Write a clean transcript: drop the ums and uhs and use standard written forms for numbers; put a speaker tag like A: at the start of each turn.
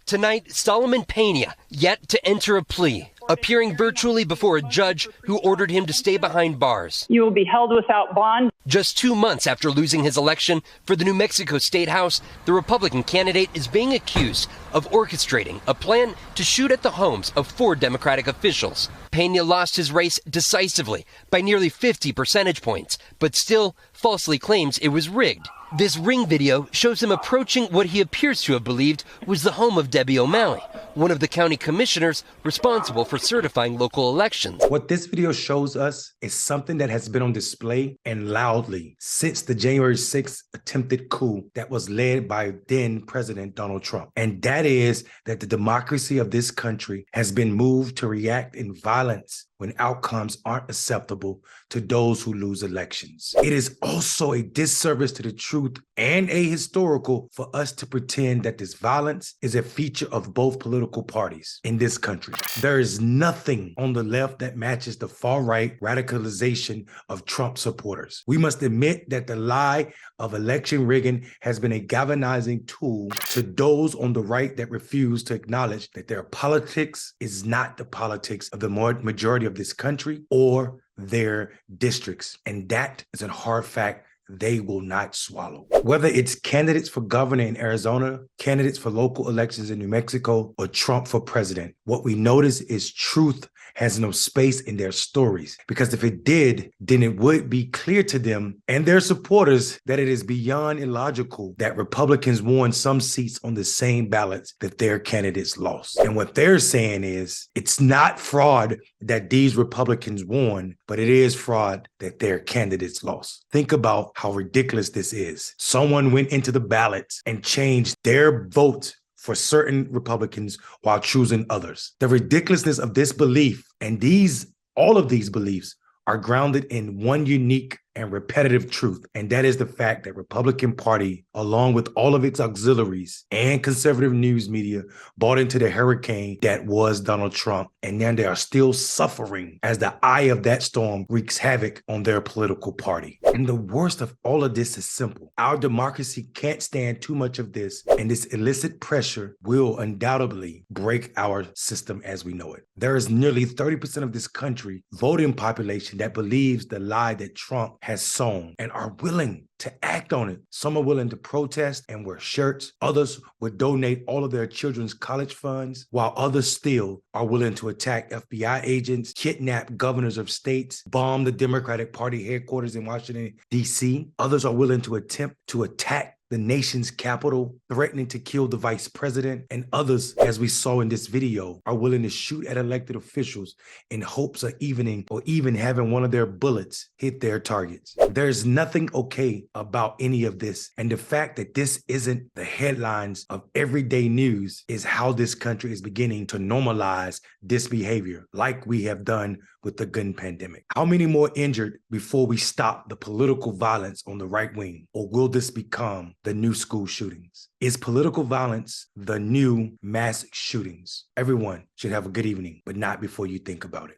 A: Tonight, Solomon Peña, yet to enter a plea, appearing virtually before a judge who ordered him to stay behind bars.
B: You will be held without bond.
A: Just 2 months after losing his election for the New Mexico State House, the Republican candidate is being accused of orchestrating a plan to shoot at the homes of 4 Democratic officials. Peña lost his race decisively by nearly 50 percentage points, but still falsely claims it was rigged. This ring video shows him approaching what he appears to have believed was the home of Debbie O'Malley, one of the county commissioners responsible for certifying local elections.
C: What this video shows us is something that has been on display and loudly since the January 6th attempted coup that was led by then President Donald Trump. And that is that the democracy of this country has been moved to react in violence when outcomes aren't acceptable to those who lose elections. It is also a disservice to the truth and ahistorical for us to pretend that this violence is a feature of both political parties in this country. There is nothing on the left that matches the far-right radicalization of Trump supporters. We must admit that the lie of election rigging has been a galvanizing tool to those on the right that refuse to acknowledge that their politics is not the politics of the majority of this country or their districts. And that is a hard fact they will not swallow. Whether it's candidates for governor in Arizona, candidates for local elections in New Mexico, or Trump for president, what we notice is truth has no space in their stories. Because if it did, then it would be clear to them and their supporters that it is beyond illogical that Republicans won some seats on the same ballots that their candidates lost. And what they're saying is it's not fraud that these Republicans won, but it is fraud that their candidates lost. Think about how ridiculous this is. Someone went into the ballots and changed their vote for certain Republicans while choosing others. The ridiculousness of this belief and all of these beliefs are grounded in one unique and repetitive truth, and that is the fact that Republican Party, along with all of its auxiliaries and conservative news media, bought into the hurricane that was Donald Trump, and now they are still suffering as the eye of that storm wreaks havoc on their political party. And the worst of all of this is simple. Our democracy can't stand too much of this, and this illicit pressure will undoubtedly break our system as we know it. There is nearly 30% of this country voting population that believes the lie that Trump has sown and are willing to act on it. Some are willing to protest and wear shirts. Others would donate all of their children's college funds, while others still are willing to attack FBI agents, kidnap governors of states, bomb the Democratic Party headquarters in Washington, D.C. Others are willing to attempt to attack the nation's capital, threatening to kill the vice president, and others, as we saw in this video, are willing to shoot at elected officials in hopes of even having one of their bullets hit their targets. There's nothing okay about any of this, and the fact that this isn't the headlines of everyday news is how this country is beginning to normalize this behavior, like we have done with the gun pandemic. How many more injured before we stop the political violence on the right wing? Or will this become the new school shootings? Is political violence the new mass shootings? Everyone should have a good evening, but not before you think about it.